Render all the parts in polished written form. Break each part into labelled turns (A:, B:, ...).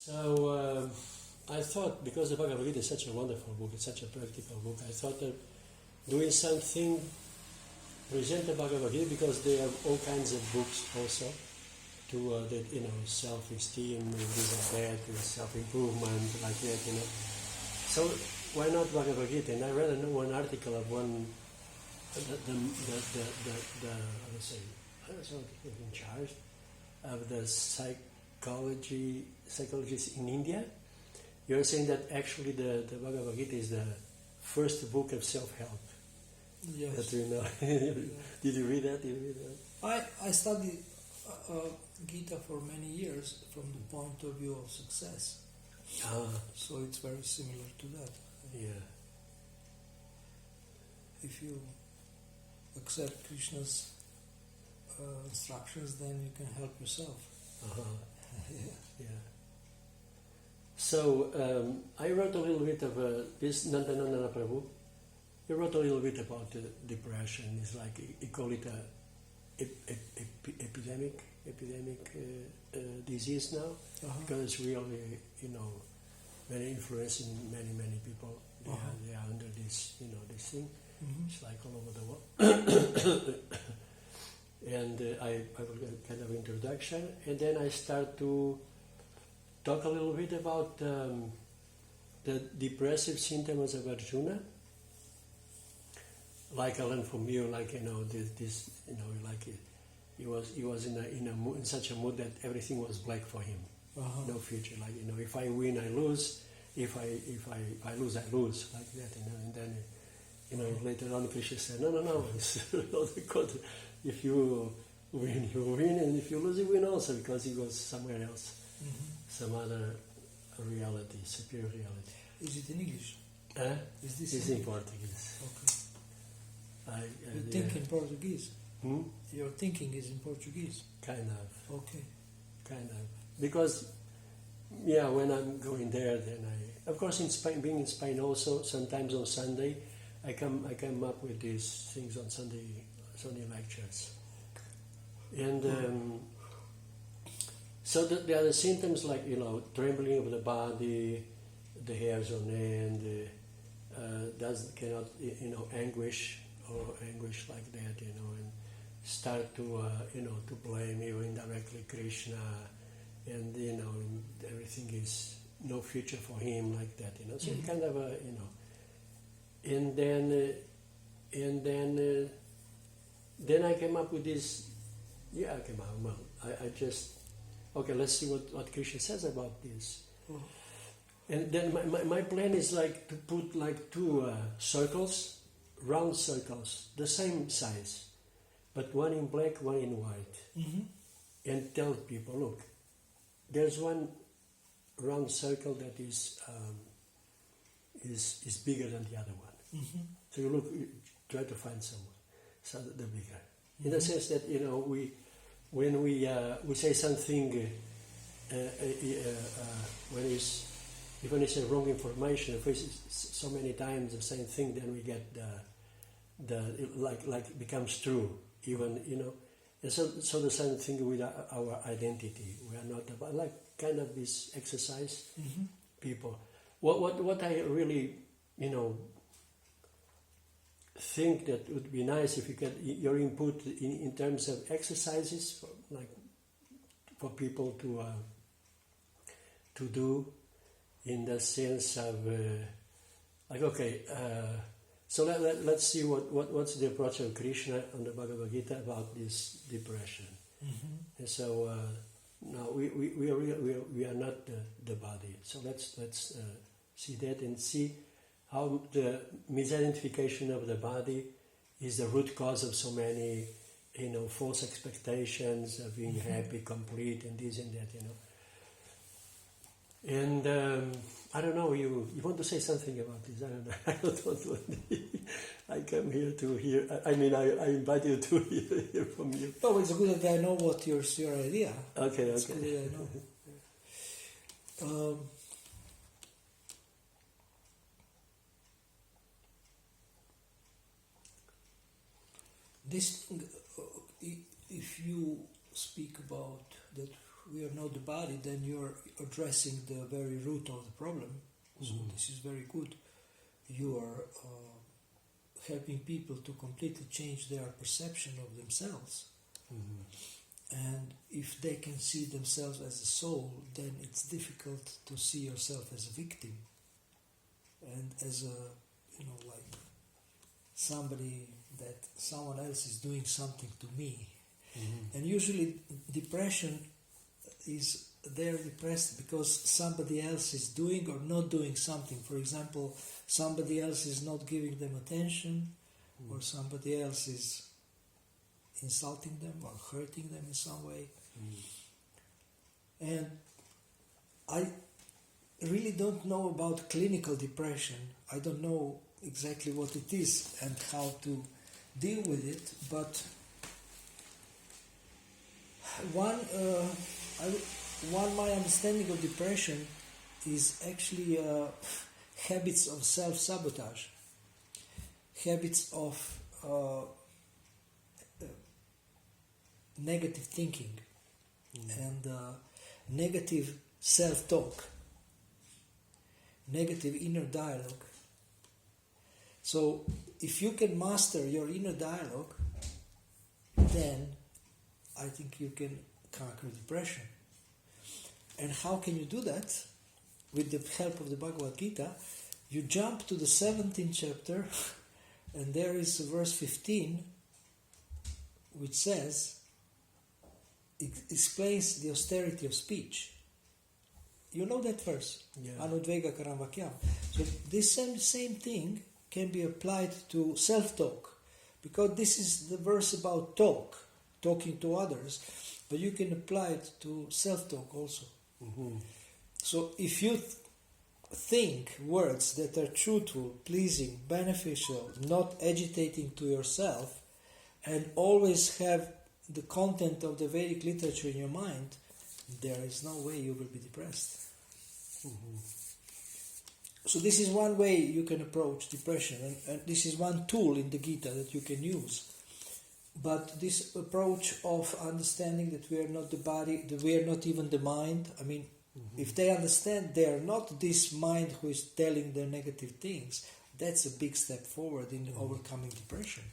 A: So I thought, because the Bhagavad Gita is such a wonderful book, it's such a practical book, I thought that doing something, present the Bhagavad Gita, because they have all kinds of books also, to that, self-esteem, this and that, self-improvement, like that, So why not Bhagavad Gita? And I read one article of one, I was in charge of the psychologists in India. You're saying that actually the Bhagavad Gita is the first book of self-help.
B: Yes.
A: That we know. Did you read that?
B: I studied Gita for many years from the point of view of success. So it's very similar to that.
A: Yeah.
B: If you accept Krishna's instructions, then you can help yourself.
A: Yeah. So I wrote a little bit of this Nityananda Prabhu. He wrote a little bit about depression. It's like he call it a epidemic disease now, because it's really very influencing many people. They are under this this thing. It's like all over the world. And I will get kind of introduction, and then I start to talk a little bit about the depressive symptoms of Arjuna. Like I learned from you, like this he was in such a mood that everything was black for him, no future. Like if I win, I lose. If I lose, I lose, like that. And then later on, Krishna said, no. It's if you win, you win, and if you lose, you win also, because he goes somewhere else, some other reality, superior reality.
B: Is it in English?
A: Is this it's in Portuguese?
B: Okay. You think in Portuguese? Your thinking is in Portuguese?
A: Kind of.
B: Okay.
A: Kind of. Because, when I'm going there, then of course in Spain, being in Spain also, sometimes on Sunday, I come up with these things on Sunday lectures. And so there are the symptoms like, trembling of the body, the hairs on end, cannot, anguish like that, and start to, to blame even indirectly Krishna, and, everything is no future for him, like that, So kind of a, and then I came up with this. I just, let's see what Krishna says about this. And then my plan is like to put like two circles, round circles, the same size, but one in black, one in white, and tell people, look, there's one round circle that is bigger than the other one. So you try to find someone, so the bigger. In the sense that when we say something, when even it's a wrong information, if it's so many times the same thing, then we get it becomes true, even And so the same thing with our identity. We are not about like kind of this exercise. People. What I really think that would be nice if you get your input in terms of exercises for people to do, in the sense of so let's see what's the approach of Krishna on the Bhagavad Gita about this depression. And so no, we are not the body. So let's see that and see how the misidentification of the body is the root cause of so many, false expectations of being happy, complete, and this and that, And I don't know, you want to say something about this? I don't know. I don't want to. I come here to hear. I invite you to hear from you.
B: Oh, it's good that I know what your idea.
A: Okay.
B: It's good that I know. This thing, if you speak about that we are not the body, then you're addressing the very root of the problem. So this is very good. You are helping people to completely change their perception of themselves. And if they can see themselves as a soul, then it's difficult to see yourself as a victim and as a, like somebody that someone else is doing something to me. And usually depression is, they're depressed because somebody else is doing or not doing something. For example, somebody else is not giving them attention, or somebody else is insulting them or hurting them in some way. And I really don't know about clinical depression. I don't know exactly what it is and how to deal with it, but my understanding of depression is actually habits of self-sabotage, habits of negative thinking and negative self-talk, negative inner dialogue. So if you can master your inner dialogue, then I think you can conquer depression. And how can you do that? With the help of the Bhagavad Gita, you jump to the 17th chapter, and there is verse 15, which says, it explains the austerity of speech. You know that verse? Anudvega karam vakyam. So this same thing can be applied to self-talk, because this is the verse about talking to others, but you can apply it to self-talk also. So if you think words that are truthful, pleasing, beneficial, not agitating to yourself, and always have the content of the Vedic literature in your mind, there is no way you will be depressed. So this is one way you can approach depression, and this is one tool in the Gita that you can use. But this approach of understanding that we are not the body, that we are not even the mind, I mean, if they understand they are not this mind who is telling their negative things, that's a big step forward in overcoming depression.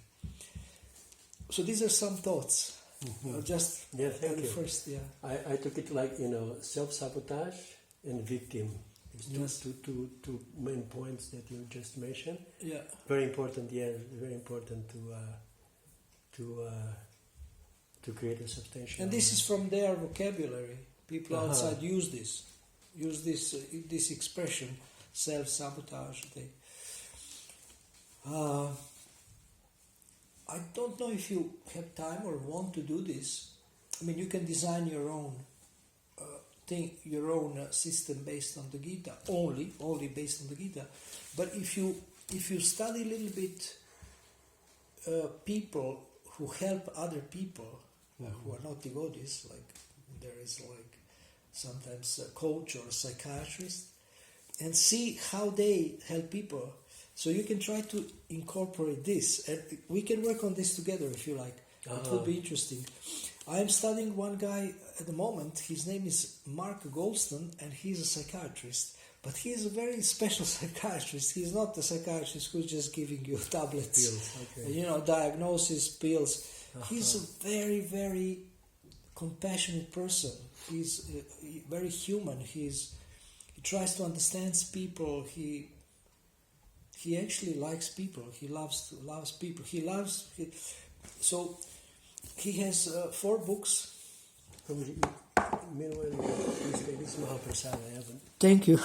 B: So these are some thoughts. Just
A: thank you.
B: first,
A: I took it like, self-sabotage and victim. It's two main points that you just mentioned.
B: Yeah.
A: Very important, very important to create a substantial.
B: And this is from their vocabulary. People outside use this expression, self-sabotage. I don't know if you have time or want to do this. I mean, you can design your own your own system based on the Gita, only based on the Gita. But if you study a little bit people who help other people who are not devotees, like there is like sometimes a coach or a psychiatrist, and see how they help people. So you can try to incorporate this, and we can work on this together if you like. It would be interesting. I am studying one guy at the moment. His name is Mark Goldstein, and he's a psychiatrist. But he is a very special psychiatrist. He's not a psychiatrist who's just giving you tablets, pills, diagnosis, pills. He's a very, very compassionate person. He's very human. He tries to understand people. He actually likes people. He loves people. So he has 4 books. Thank you.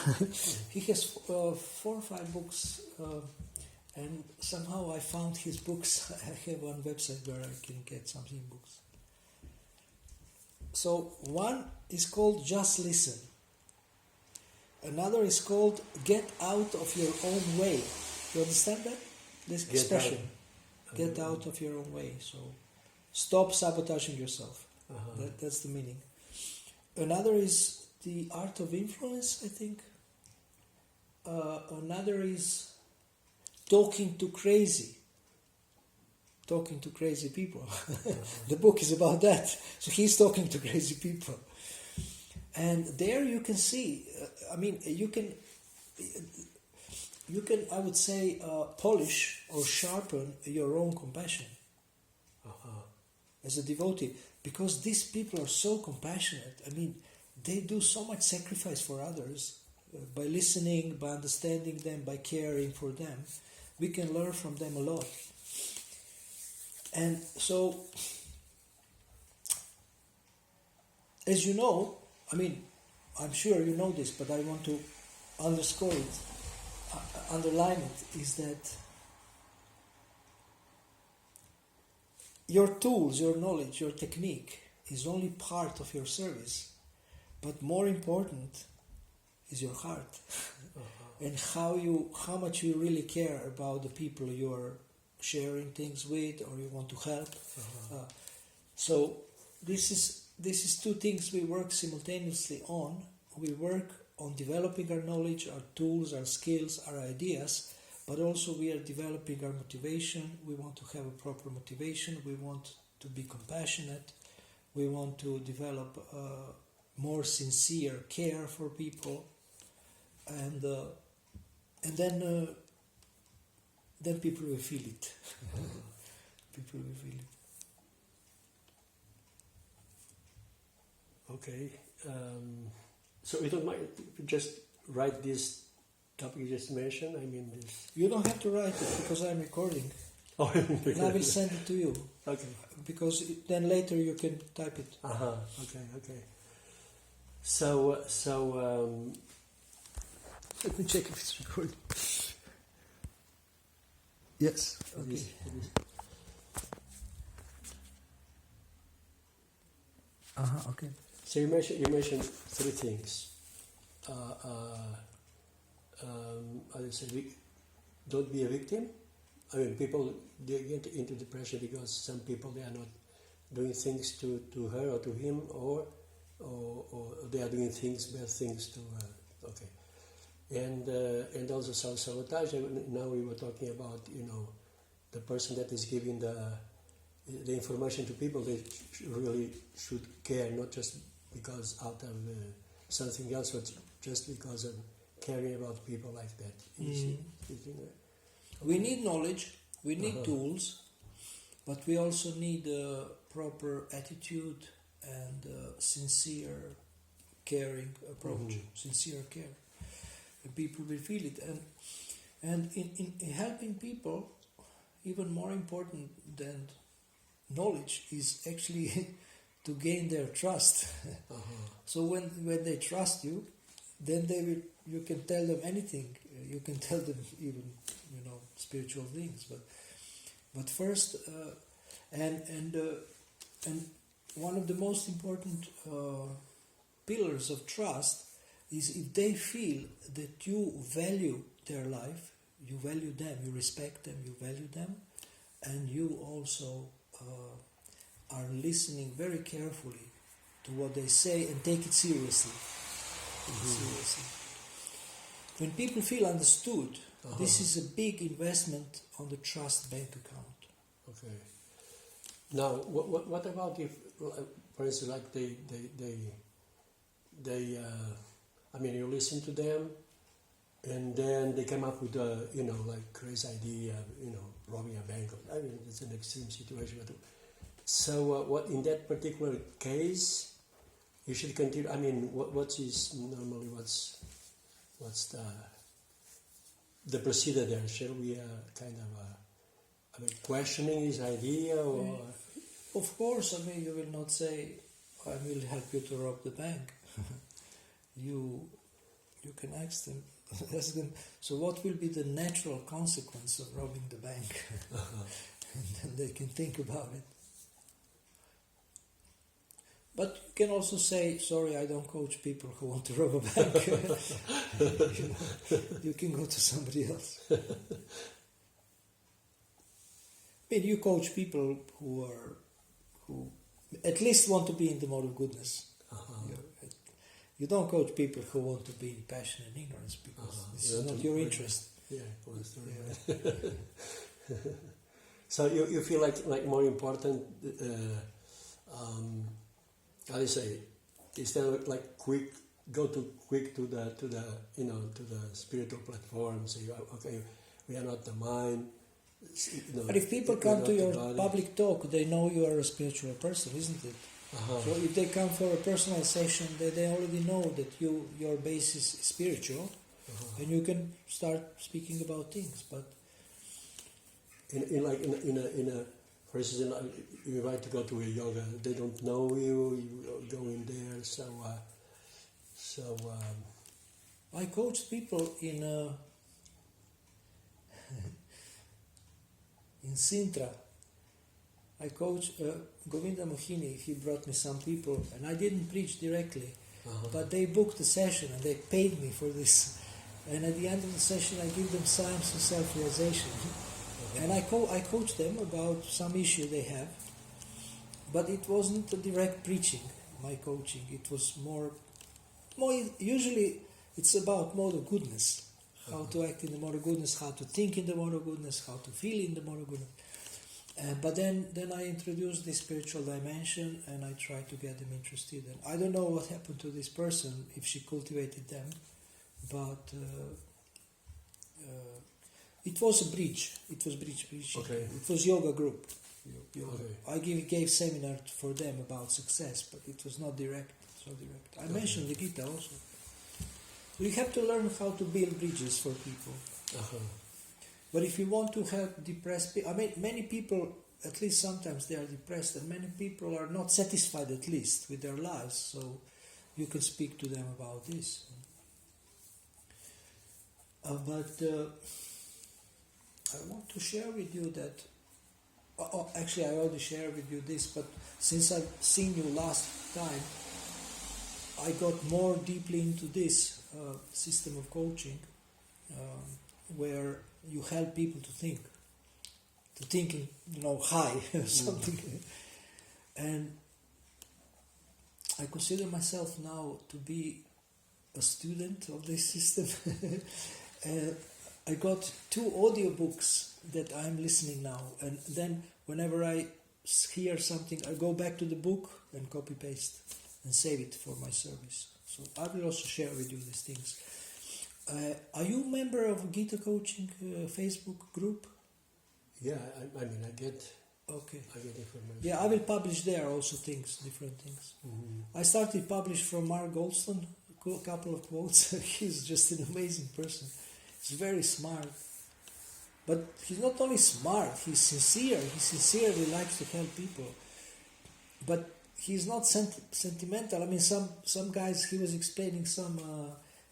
B: He has 4 or 5 books, and somehow I found his books. I have one website where I can get some books. So one is called Just Listen. Another is called Get Out of Your Own Way. You understand that? This expression. Get out of your own way. So stop sabotaging yourself. That's the meaning. Another is The Art of Influence, I think. Another is Talking to Crazy people. The book is about that. So he's talking to crazy people. And there you can see, you can, I would say, polish or sharpen your own compassion as a devotee, because these people are so compassionate. I mean, they do so much sacrifice for others by listening, by understanding them, by caring for them. We can learn from them a lot. And so, as you know, I mean, I'm sure you know this, but I want to underscore it, underline it, is that your tools, your knowledge, your technique is only part of your service, but more important is your heart and how much you really care about the people you are sharing things with or you want to help. So this is two things we work simultaneously on. We work on developing our knowledge, our tools, our skills, our ideas, but also we are developing our motivation. We want to have a proper motivation. We want to be compassionate. We want to develop more sincere care for people, and then people will feel it. People will feel it.
A: Okay. So you don't mind if you just write this topic you just mentioned? I mean, this.
B: You don't have to write it because I'm recording.
A: Oh,
B: and I will send it to you.
A: Okay.
B: Because then later you can type it.
A: Okay. So
B: let me check if it's recording. Yes. Okay.
A: It is.
B: Okay.
A: So you mentioned three things. I would say, don't be a victim. I mean, people, they get into depression because some people, they are not doing things to her or to him, or they are doing bad things to her. Okay. And also self-sabotage. Now we were talking about, the person that is giving the information to people, they really should care, not just because out of something else, but just because of caring about people like that. You think that?
B: We need knowledge, we need tools, but we also need a proper attitude and sincere, caring approach, sincere care. And people will feel it. And in helping people, even more important than knowledge is actually to gain their trust. So when they trust you, then you can tell them anything. You can tell them even spiritual things. But first, and one of the most important pillars of trust is if they feel that you value their life, you value them, you respect them, you value them, and you also are listening very carefully to what they say and take it seriously. When people feel understood, this is a big investment on the trust bank account.
A: Okay. Now, what about if, for instance, like you listen to them, and then they come up with a, like crazy idea, robbing a bank. I mean, it's an extreme situation. But so, what in that particular case, you should continue. I mean, what's the procedure there? Shall we questioning his idea, or?
B: Of course, you will not say, "I will help you to rob the bank." You can ask them. So what will be the natural consequence of robbing the bank? And then they can think about it. But you can also say, sorry, I don't coach people who want to rob a bank. You can go to somebody else. You coach people who at least want to be in the mode of goodness. You don't coach people who want to be in passion and ignorance, because this is not your interest.
A: Yeah, of course. Yeah. So you feel like more important, how do you say, instead of like quick to the to the spiritual platform. Say, okay, we are not the mind.
B: But if people come to your public talk, they know you are a spiritual person, isn't it? So if they come for a personal session, they already know that your base is spiritual, and you can start speaking about things. But
A: for instance, you invite to go to a yoga, they don't know you go in there, so
B: I coached people in Sintra. I coached Govinda Mohini. He brought me some people, and I didn't preach directly, but they booked a session and they paid me for this. And at the end of the session, I give them science and self-realization. And I coach them about some issue they have, but it wasn't a direct preaching, my coaching. It was more usually it's about mode of goodness, how to act in the mode of goodness, how to think in the mode of goodness, how to feel in the mode of goodness. But then I introduced the spiritual dimension, and I tried to get them interested. And I don't know what happened to this person, if she cultivated them, but it was a bridge. It was bridge preaching.
A: Okay.
B: It was yoga group. Yoga.
A: Okay.
B: I gave seminar for them about success, but it was not direct. So direct. I mentioned the Gita also. We have to learn how to build bridges for people. But if you want to help depressed people, I mean, many people, at least sometimes they are depressed, and many people are not satisfied, at least, with their lives. So you can speak to them about this. But I want to share with you that, actually I already shared with you this, but since I've seen you last time, I got more deeply into this system of coaching, where you help people to think high or something. And I consider myself now to be a student of this system. I got 2 audiobooks that I'm listening now, and then whenever I hear something, I go back to the book and copy paste and save it for my service. So I will also share with you these things. Are you a member of Gita Coaching Facebook group?
A: Yeah, I mean, I get information.
B: Yeah, I will publish there also different things.
A: Mm-hmm.
B: I started publish from Mark Goldstone, a couple of quotes. He's just an amazing person. He's very smart. But he's not only smart, he's sincere. He sincerely likes to help people. But he's not sentimental. I mean, some guys, he was explaining some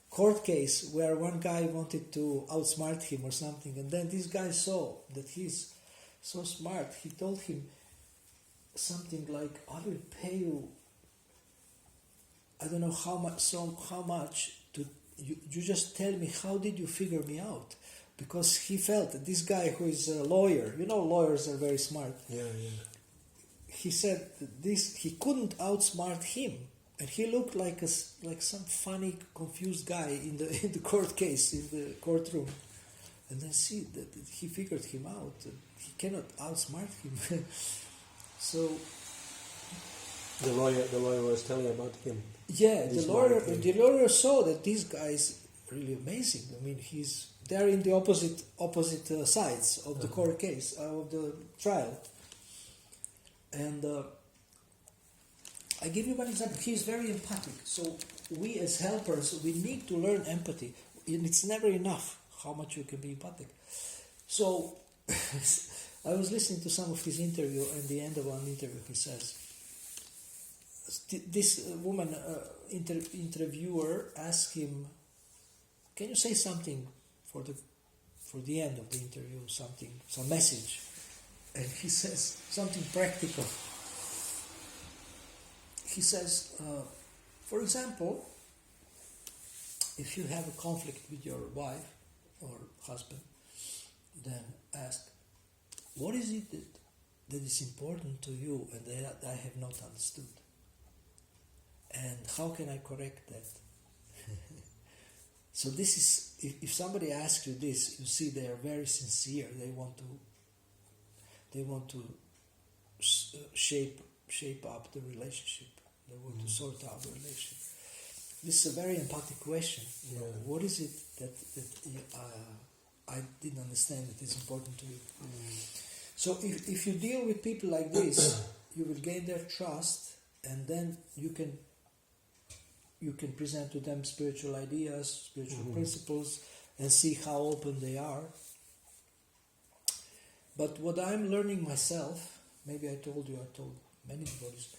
B: court case where one guy wanted to outsmart him or something, and then this guy saw that he's so smart. He told him something like, I will pay you, I don't know how much to you just tell me, how did you figure me out? Because he felt that this guy who is a lawyer, lawyers are very smart.
A: Yeah.
B: He said that he couldn't outsmart him, and he looked like some funny, confused guy in the court case, in the courtroom. And then see that he figured him out. He cannot outsmart him. So
A: the lawyer was telling about him.
B: Yeah, the lawyer saw that this guy is really amazing. I mean, they're in the opposite sides of the court case, of the trial. And I give you one example. He's very empathic. So we as helpers, we need to learn empathy. And it's never enough how much you can be empathic. So I was listening to some of his interview, and at the end of one interview he says, this woman, interviewer, asked him, can you say something for the end of the interview, some message? And he says something practical. He says, for example, if you have a conflict with your wife or husband, then ask, what is it that is important to you and that I have not understood? And how can I correct that? So this is, if somebody asks you this, you see they are very sincere. They want to shape up the relationship. They want to sort out the relationship. This is a very empathic question. You know, what is it that I didn't understand that is important to you? So if you deal with people like this, you will gain their trust, and then you can present to them spiritual ideas, spiritual principles, and see how open they are. But what I'm learning myself, maybe I told many devotees,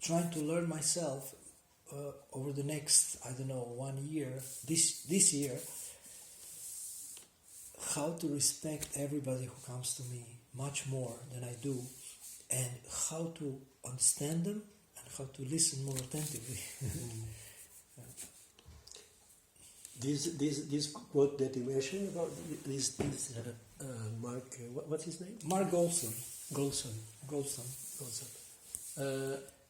B: trying to learn myself over the next, 1 year, this year, how to respect everybody who comes to me much more than I do, and how to understand them and how to listen more attentively.
A: This quote that you mentioned about this Mark, what's his name?
B: Mark Golson.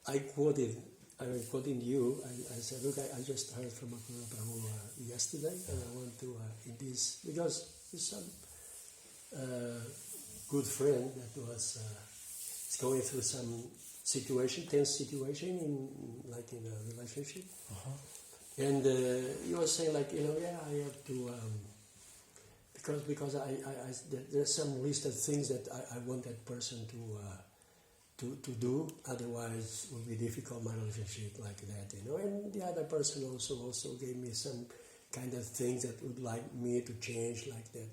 A: I'm quoting you. I said, look, I just heard from Akura Prabhu yesterday, and I want to, in this, because he's some good friend that was going through some tense situation in a relationship. And he was saying, I have to, because there's some list of things that I want that person to do, otherwise it will be difficult, my relationship like that, And the other person also gave me some kind of things that would like me to change like that.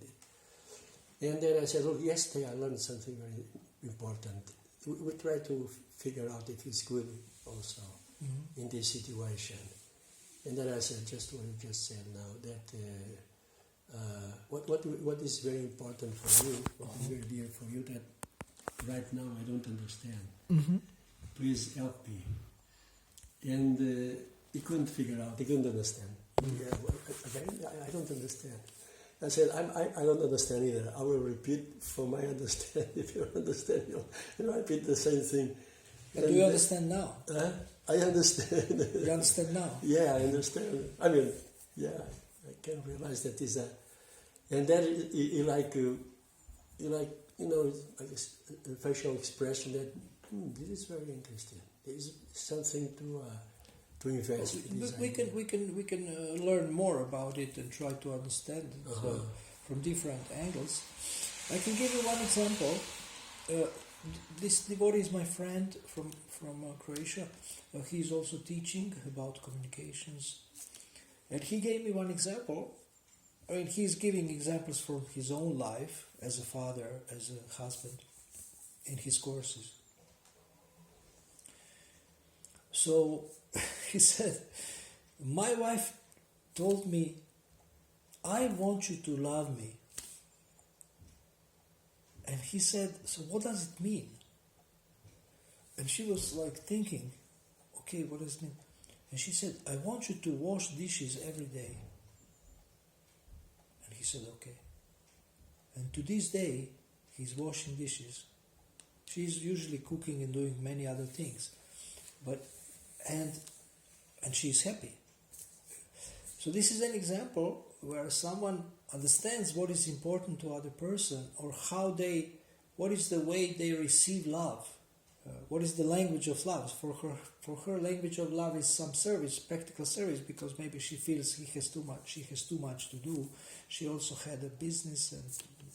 A: And then I said, look, yesterday I learned something very important. We try to figure out if it's good also in this situation. And then I said, just what you just said now, that what is very important for you, what is very dear for you that right now I don't understand. Please help me. And he couldn't figure out, he couldn't understand. I don't understand. I said, I don't understand either. I will repeat for my understanding. If you understand, you'll repeat the same thing.
B: But do you understand now?
A: I understand.
B: You understand now?
A: Yeah, I understand. I mean, I can realize that is a... And then you like a facial expression that, this is very interesting. There is something to invest in.
B: We can learn more about it and try to understand it from different angles. I can give you one example. This devotee is my friend from Croatia. He's also teaching about communications, and he gave me one example. I mean, he's giving examples from his own life as a father, as a husband, in his courses. So he said, my wife told me, I want you to love me. And he said, so what does it mean? And she was like thinking, okay, what does it mean? And she said, I want you to wash dishes every day. And he said, okay. And to this day, he's washing dishes. She's usually cooking and doing many other things. And she's happy. So this is an example where someone understands what is important to other person, or what is the way they receive love. What is the language of love? For her, language of love is some service, practical service, because maybe she feels she has too much to do. She also had a business and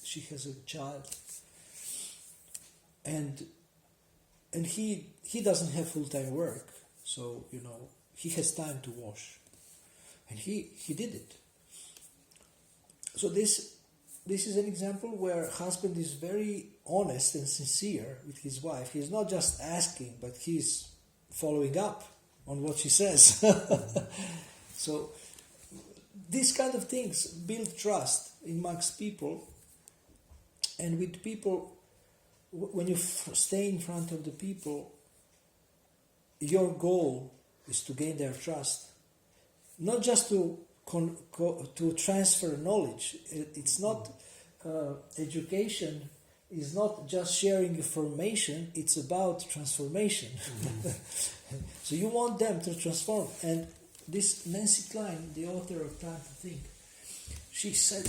B: she has a child. And he doesn't have full-time work, so he has time to wash. And he did it. So this is an example where husband is very honest and sincere with his wife. He's not just asking, but he's following up on what she says. So these kind of things build trust amongst people. And with people, when you stay in front of the people, your goal is to gain their trust. Not just to transfer knowledge. It's not education is not just sharing information, it's about transformation. So you want them to transform. And this Nancy Klein, the author of Time to Think, she said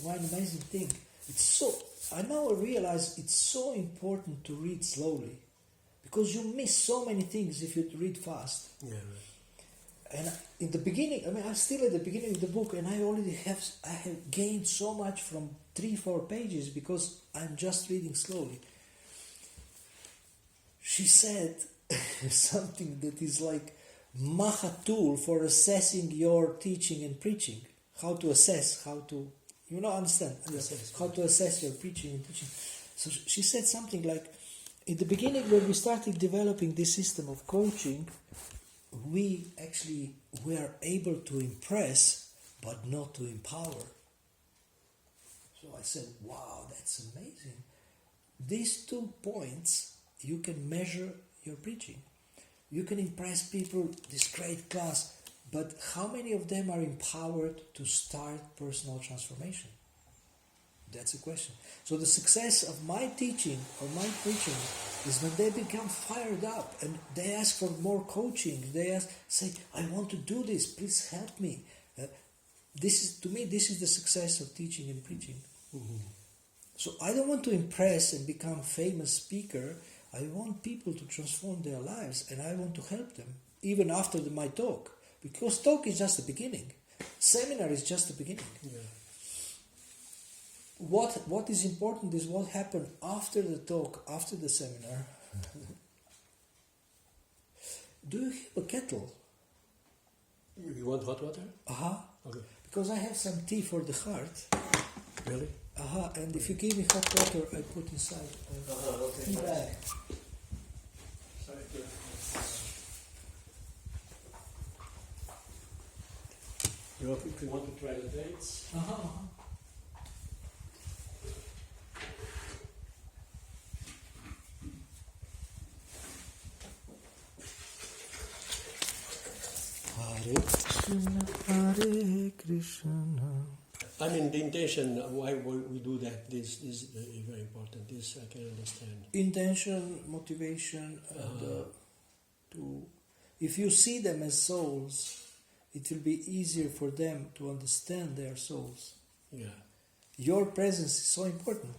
B: one amazing thing. I now realize it's so important to read slowly, because you miss so many things if you read fast.
A: Yeah, right.
B: And in the beginning, I mean, I'm still at the beginning of the book, and I have gained so much from 3-4 pages because I'm just reading slowly. She said something that is like Maha tool for assessing your teaching and preaching. How to assess, how to, understand?
A: Assess,
B: how to assess your preaching and teaching. So she said something like, in the beginning when we started developing this system of coaching, we actually were able to impress, but not to empower. So I said, wow, that's amazing. These 2 points, you can measure your preaching. You can impress people, this great class, but how many of them are empowered to start personal transformation? That's a question. So the success of my teaching or my preaching is when they become fired up and they ask for more coaching. They say, I want to do this, please help me. To me, this is the success of teaching and preaching.
A: Mm-hmm.
B: So I don't want to impress and become famous speaker. I want people to transform their lives, and I want to help them, even after my talk. Because talk is just the beginning. Seminar is just the beginning.
A: Yeah.
B: What is important is what happened after the talk, after the seminar. Do you have a kettle?
A: You want hot water? Okay.
B: Because I have some tea for the heart.
A: Really?
B: And if you give me hot water, I put inside a tea bag.
A: Sorry. If you want to try the dates.
B: Hare Krishna, Hare Krishna.
A: I mean, the intention why we do that, this is very important. This I can understand.
B: Intention, motivation, and if you see them as souls, it will be easier for them to understand their souls.
A: Yeah.
B: Your presence is so important.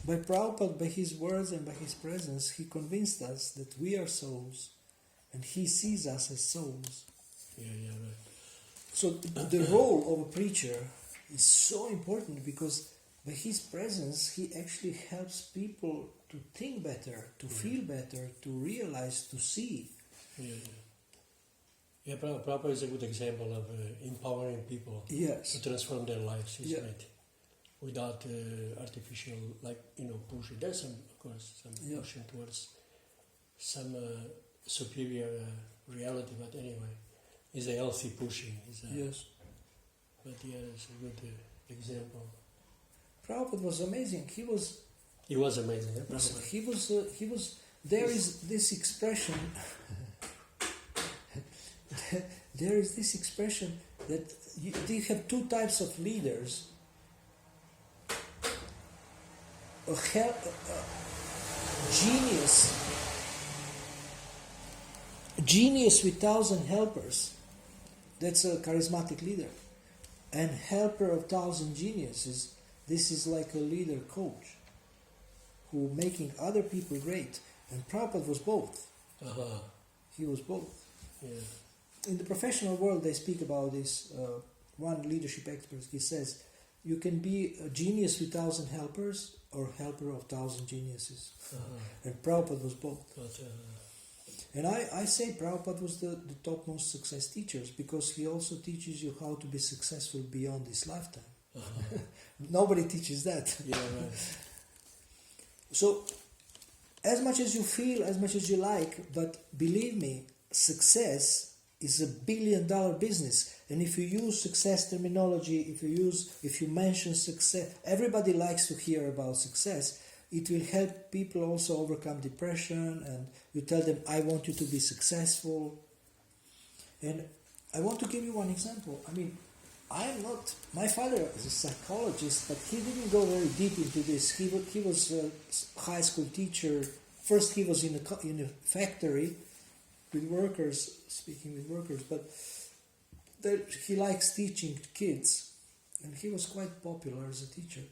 B: By Prabhupada, by his words and by his presence, he convinced us that we are souls, and he sees us as souls.
A: Yeah, right.
B: So the role of a preacher is so important because by his presence, he actually helps people to think better, to feel better, to realize, to see.
A: Yeah, Prabhupada is a good example of empowering people to transform their lives, isn't it? Without artificial, pushing. There's some pushing towards some superior reality, but anyway, it's a healthy pushing. But it's a good example.
B: Prabhupada was amazing. He was
A: amazing. Yeah, Prabhupada.
B: He was. There is this expression. There is this expression that you have 2 types of leaders. A genius with 1,000 helpers. That's a charismatic leader. And helper of 1,000 geniuses. This is like a leader coach who making other people great. And Prabhupada was both. He was both.
A: Yeah.
B: In the professional world, they speak about this. One leadership expert, he says, you can be a genius with 1,000 helpers or helper of 1,000 geniuses. And Prabhupada was both. And I say Prabhupada was the topmost success teachers because he also teaches you how to be successful beyond this lifetime. Nobody teaches that.
A: Yeah, right.
B: So, as much as you feel, as much as you like, but believe me, success is $1 billion business. And if you use success terminology, if you mention success, everybody likes to hear about success. It will help people also overcome depression, and you tell them, I want you to be successful. And I want to give you one example. I mean, my father is a psychologist, but he didn't go very deep into this. He was a high school teacher. First he was in a factory with workers, speaking with workers, but he likes teaching kids, and he was quite popular as a teacher.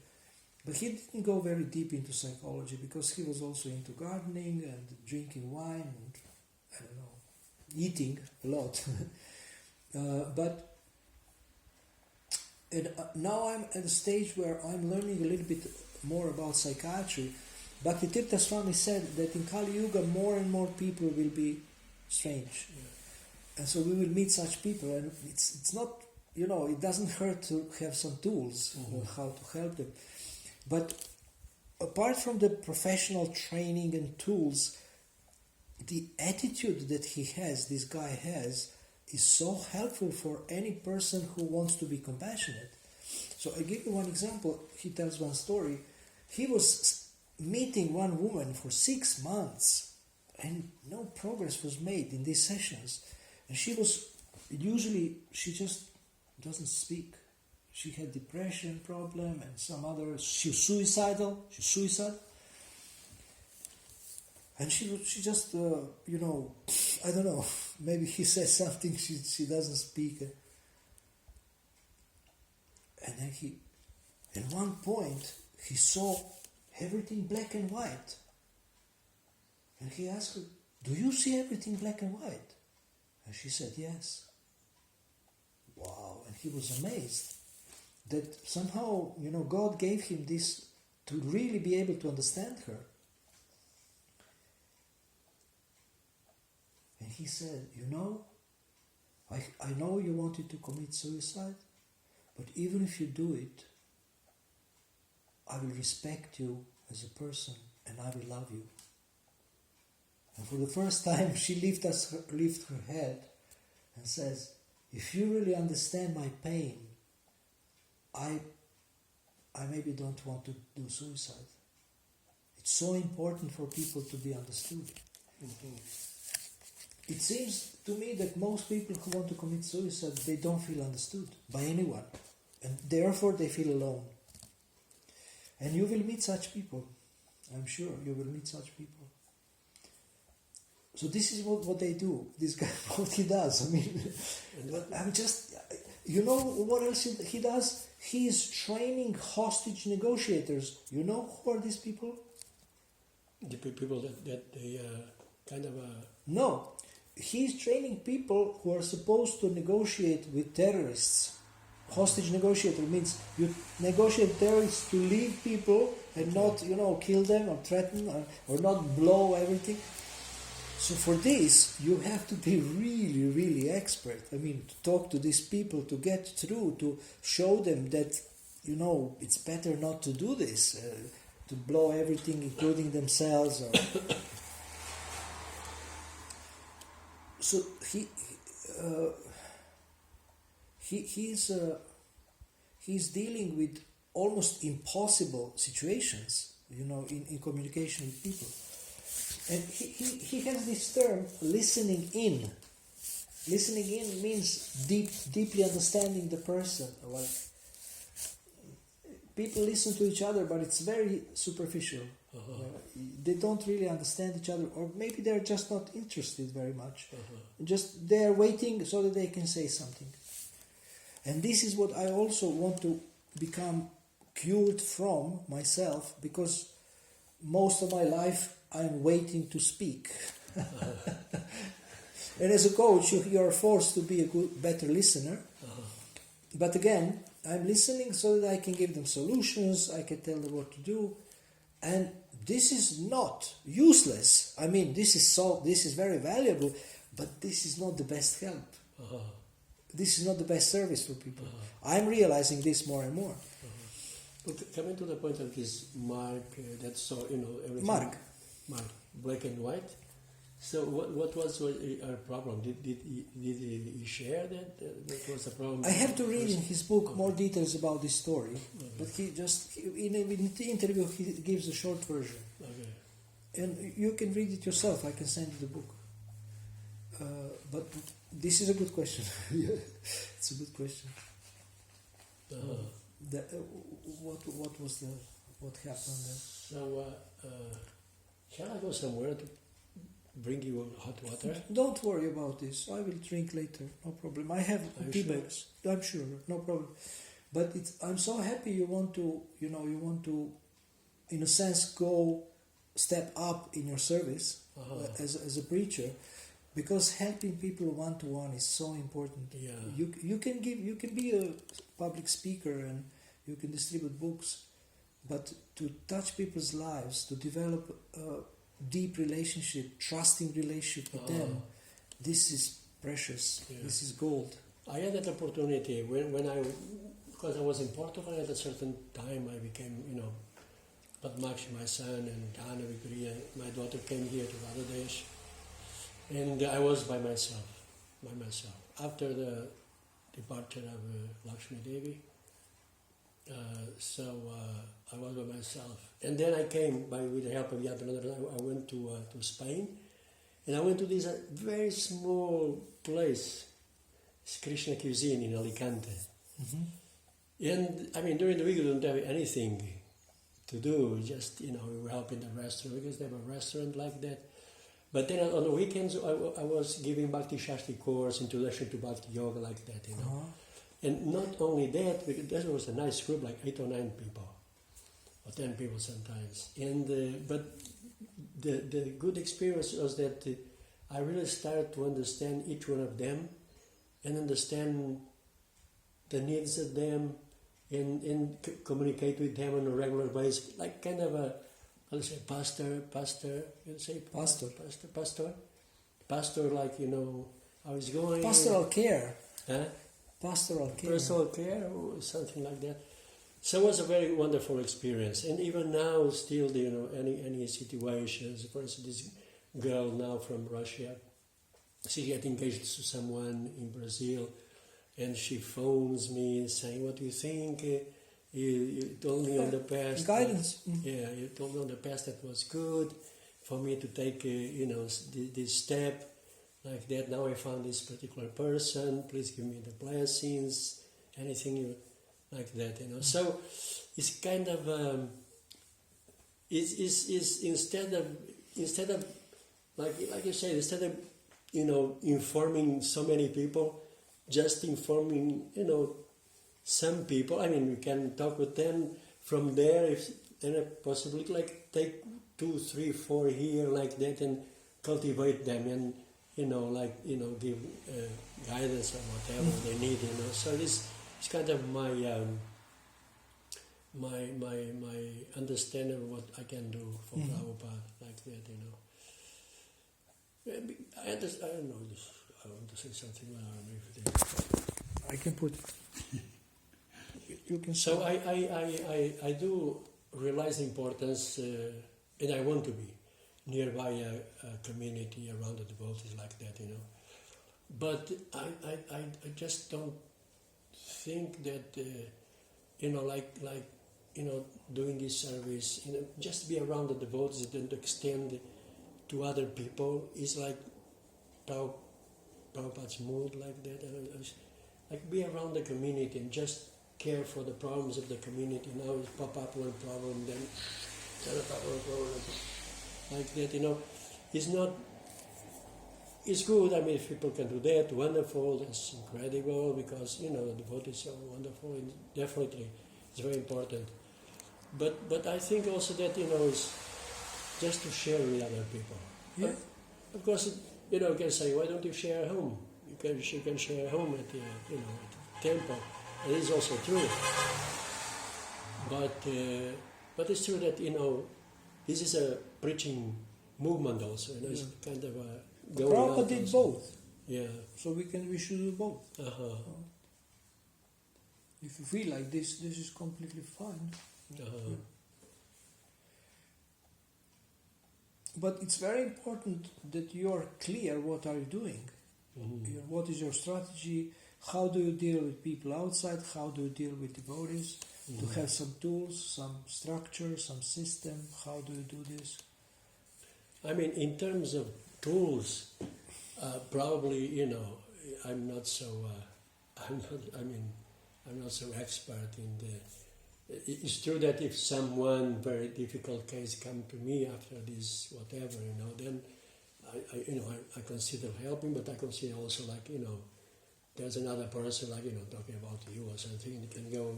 B: But he didn't go very deep into psychology because he was also into gardening and drinking wine and, I don't know, eating a lot. Now I'm at a stage where I'm learning a little bit more about psychiatry. Bhakti Tirtha Swami said that in Kali Yuga more and more people will be strange.
A: Yeah.
B: And so we will meet such people, and it's not, it doesn't hurt to have some tools on how to help them. But apart from the professional training and tools, the attitude that this guy has, is so helpful for any person who wants to be compassionate. So I give you one example. He tells one story. He was meeting one woman for 6 months, and no progress was made in these sessions. And she just doesn't speak. She had depression problem and some other. She's suicidal. And she just, I don't know, maybe he says something, she doesn't speak. And then at one point, he saw everything black and white. And he asked her, "Do you see everything black and white?" And she said, "Yes." Wow, and he was amazed that somehow, God gave him this to really be able to understand her. And he said, I know you wanted to commit suicide, but even if you do it, I will respect you as a person and I will love you. And for the first time, she lifts her head and says, "If you really understand my pain, I maybe don't want to do suicide." It's so important for people to be understood.
A: Mm-hmm.
B: It seems to me that most people who want to commit suicide, they don't feel understood by anyone. And therefore they feel alone. And you will meet such people. I'm sure you will meet such people. So this is what they do. This guy, what he does. I mean, I'm just... You know what else he does? He is training hostage negotiators. You know who are these people?
A: The people that they kind of...
B: No. He's training people who are supposed to negotiate with terrorists. Hostage negotiator means you negotiate terrorists to leave people and not, kill them or threaten or not blow everything. So for this, you have to be really, really expert. I mean, to talk to these people, to get through, to show them that, it's better not to do this, to blow everything, including themselves. So he's dealing with almost impossible situations, in communication with people. And he has this term, listening in. Listening in means deeply understanding the person. Like, people listen to each other, but it's very superficial. Uh-huh. They don't really understand each other, or maybe they're just not interested very much. Uh-huh. Just they're waiting so that they can say something. And this is what I also want to become cured from myself, because most of my life I'm waiting to speak. Uh-huh. And as a coach, you are forced to be a better listener. Uh-huh. But again, I'm listening so that I can give them solutions, I can tell them what to do. And this is not useless. I mean, this is very valuable, but this is not the best help. Uh-huh. This is not the best service for people. Uh-huh. I'm realizing this more and more.
A: Uh-huh. But coming to the point of this Mark, that's so, everything.
B: Mark,
A: black and white. So what was our problem? Did he share that was a problem?
B: I have to read in his book more details about this story, but he just in the interview he gives a short version. Okay. And you can read it yourself. I can send you the book. But this is a good question. It's a good question. What happened there?
A: So shall I go somewhere to bring you hot water?
B: Don't worry about this. I will drink later. No problem. I have tea bags. I'm sure. No problem. But I'm so happy you want to, in a sense, go step up in your service as a preacher, because helping people one to one is so important.
A: Yeah.
B: You can be a public speaker and you can distribute books, but to touch people's lives, to develop a deep relationship, trusting relationship with them, this is precious. Yeah. This is gold.
A: I had that opportunity because I was in Portugal at a certain time. I became, but Max, my son, and Anna Victoria, my daughter, came here to Bangladesh, and I was by myself. After the departure of Lakshmi Devi, I was by myself, and then I came with the help of Nityananda. I went to Spain, and I went to this very small place, it's Krishna Cuisine in Alicante. Mm-hmm. And I mean, during the week we don't have anything to do. Just we were helping the restaurant because they have a restaurant like that. But then on the weekends I was giving Bhakti Shastri course, introduction to Bhakti Yoga, like that, And not only that, because that was a nice group, like 8 or 9 people, or 10 people sometimes. And but the good experience was that I really started to understand each one of them, and understand the needs of them, and communicate with them on a regular basis, like kind of a, let's say, pastor, like, how it's going.
B: Pastoral care.
A: Huh?
B: Pastoral care.
A: Personal care or something like that. So it was a very wonderful experience. And even now, still, any situations, for instance, this girl now from Russia, she got engaged to someone in Brazil, and she phones me saying, "What do you think? You told me on the past
B: guidance.
A: You told me on the past that was good for me to take, this step like that. Now I found this particular person. Please give me the blessings. Anything you like that, So it's kind of is instead of like you say, instead of informing so many people, just informing some people. I mean, we can talk with them from there, if and possibly like take 2, 3, 4 here like that, and cultivate them, and give guidance or whatever they need. So this is kind of my my understanding of what I can do for Prabhupada, like that. I don't know this. I want to say something. I don't know if
B: I can put. You can.
A: So I do realize the importance, and I want to be nearby a community around the devotees like that, But I just don't think that doing this service, just be around the devotees and extend to other people is like Prabhupada's mood, like that. Like be around the community and just care for the problems of the community. Now it pop up one problem, then another problem, like that. It's not. It's good. I mean, if people can do that, wonderful. That's incredible, because the devotees are wonderful, and definitely it's very important. But I think also that it's just to share with other people.
B: Yeah.
A: Of course, you can say, why don't you share home? You can share home at the at the temple. It is also true. But it's true that this is a preaching movement also. It's kind of a going out.
B: Prabhupada did both.
A: Yeah.
B: So we should do both.
A: Uh-huh.
B: If you feel like this is completely fine.
A: Uh-huh.
B: But it's very important that you are clear what are you doing. Mm-hmm. What is your strategy? How do you deal with people outside? How do you deal with devotees? Mm-hmm. To have some tools, some structure, some system. How do you do this?
A: I mean, in terms of tools, probably I'm not so. I'm not so expert in the. It's true that if someone very difficult case come to me after this whatever, then I consider helping, but I consider also like there's another person, like, talking about you or something, it can go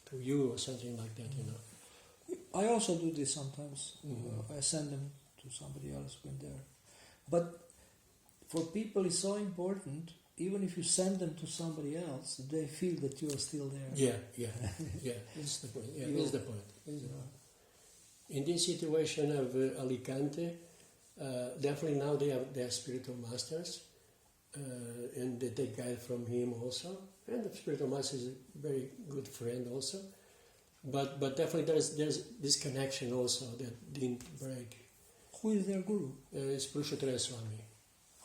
A: to you or something like that,
B: I also do this sometimes.
A: Mhm.
B: I send them to somebody else when they're. But for people, it's so important. Even if you send them to somebody else, they feel that you are still there.
A: Yeah. That's the point. Yeah,
B: You-
A: that's the point. That's the
B: Yeah.
A: point. In this situation of Alicante, definitely now they are spiritual masters, and they take guide from him also. And the spiritual master is a very good friend also. But definitely there's this connection also that didn't break.
B: Who is their guru?
A: It's Purushottam Swami.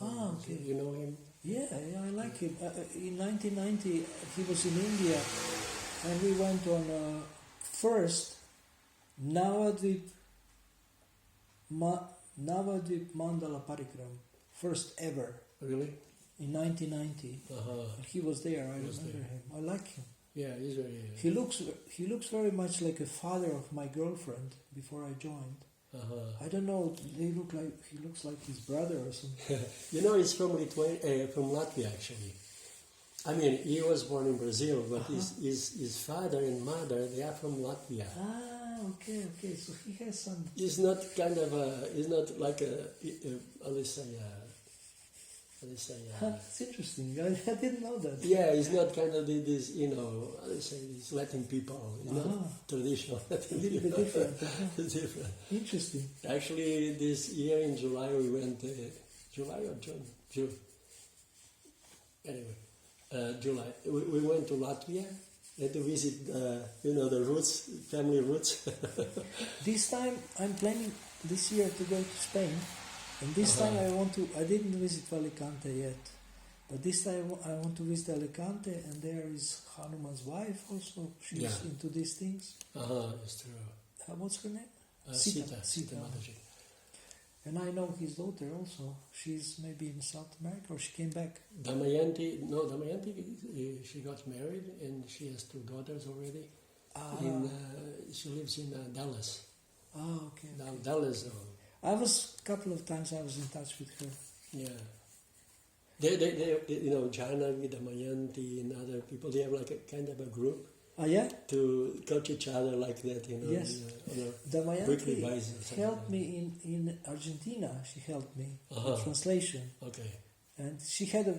B: Ah, okay.
A: You know him?
B: Yeah, I like him. In 1990, he was in India, and we went on first Navadvip Mandala Parikram, first ever
A: Really?
B: in 1990.
A: Uh-huh.
B: And he was there. I
A: He was
B: remember
A: there.
B: him. I like him.
A: Yeah, he's very...
B: He looks very much like a father of my girlfriend before I joined.
A: Uh-huh.
B: I don't know. He looks like his brother or something.
A: He's from from Latvia actually. I mean, he was born in Brazil, but his father and mother, they are from Latvia.
B: Ah, okay. So he has some.
A: He's not kind of he's not like how do you say,
B: It's interesting. I didn't know that.
A: yeah, he's not kind of this, how do you say, these Latin people. He's not traditional Latin
B: A little bit
A: people.
B: different.
A: It's different.
B: Interesting.
A: Actually, this year in July we went, July or June? June. Anyway, July. We went to Latvia and to visit, the roots, family roots.
B: This time I'm planning this year to go to Spain, and this time I didn't visit Alicante yet, but this time I want to visit Alicante, and there is Hanuman's wife also. She's into these things.
A: It's true.
B: What's her name?
A: Sita
B: Sita.
A: Mataji.
B: And I know his daughter also. She's maybe in South America, or she came back.
A: Damayanti, she got married and she has 2 daughters already. She lives in Dallas.
B: Okay.
A: Dallas.
B: I was a couple of times. I was in touch with her.
A: Yeah. They Janavi, Damayanti, and other people. They have like a kind of a group
B: Oh yeah.
A: to coach each other like that.
B: Yes.
A: On a weekly
B: Damayanti
A: basis. or something
B: helped
A: like
B: me in Argentina. She helped me
A: Uh-huh.
B: with translation,
A: that. Okay.
B: and she had a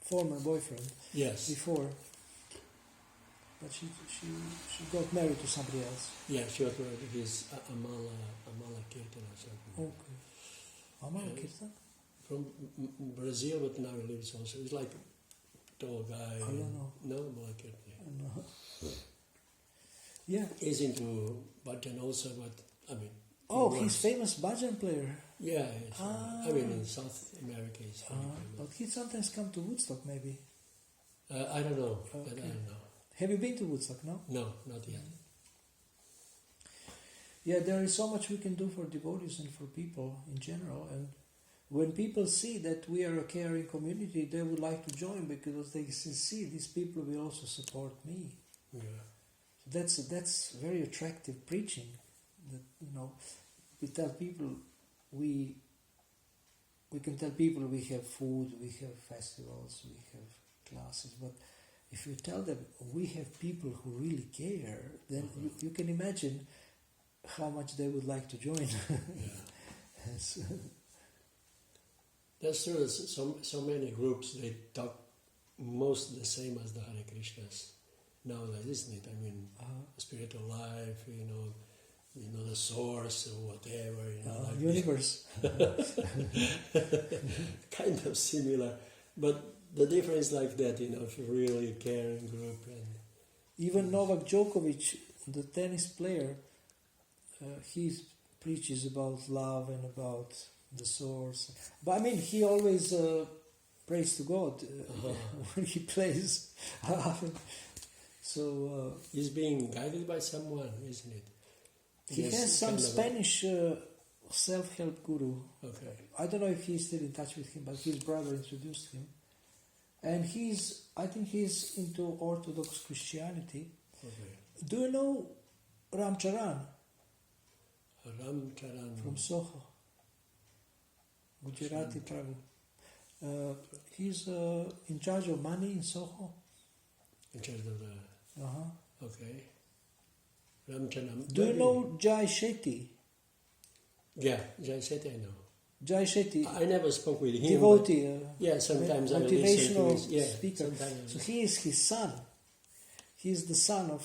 B: former boyfriend
A: Yes.
B: before, but she got married to somebody else.
A: Yeah, she was married to his Amala Kirtan or something.
B: Okay. Amala Kirtan?
A: From Brazil, but now he lives also. He's like a tall guy.
B: I don't know.
A: No, Amala Kirtan.
B: No. Yeah.
A: He's into bhajan also, but I mean.
B: Oh,
A: he
B: he's
A: works.
B: famous bhajan player.
A: Yeah, I mean in South America he's very
B: But
A: famous.
B: he sometimes come to Woodstock, maybe.
A: I don't know. But I
B: Okay.
A: don't know.
B: Have you been to Woodstock? No.
A: No, not yet.
B: Yeah, there is so much we can do for devotees and for people in general. And when people see that we are a caring community, they would like to join because they see these people will also support me.
A: Yeah.
B: That's very attractive preaching. That we tell people we can tell people we have food, we have festivals, we have classes, but if you tell them we have people who really care, then you can imagine how much they would like to join.
A: Yeah.
B: So,
A: That's true. So many groups, they talk most the same as the Hare Krishnas nowadays, isn't it? I mean, spiritual life, the source or whatever. Like
B: universe.
A: kind of similar, but the difference like that, if you really caring group and
B: Even Novak Djokovic, the tennis player, he preaches about love and about the source. But I mean, he always prays to God when he plays. So
A: he's being guided by someone, isn't it?
B: he
A: Yes,
B: has some
A: kind of
B: Spanish self-help guru.
A: Okay.
B: I don't know if he's still in touch with him, but his brother introduced him. And I think he's into Orthodox Christianity.
A: Okay.
B: Do you know Ram Charan
A: Ram Charan.
B: from Soho? Gujarati Prabhu. He's in charge of money in Soho.
A: In charge of the... Okay. Ramcharan.
B: Do you know Jai Shetty?
A: Yeah, Jai Shetty I know.
B: Jai Shetty.
A: I never spoke with him.
B: Devotee.
A: Yeah, sometimes I listen to
B: motivational
A: his... Yeah,
B: speaker.
A: sometimes.
B: So he is his son. He is the son of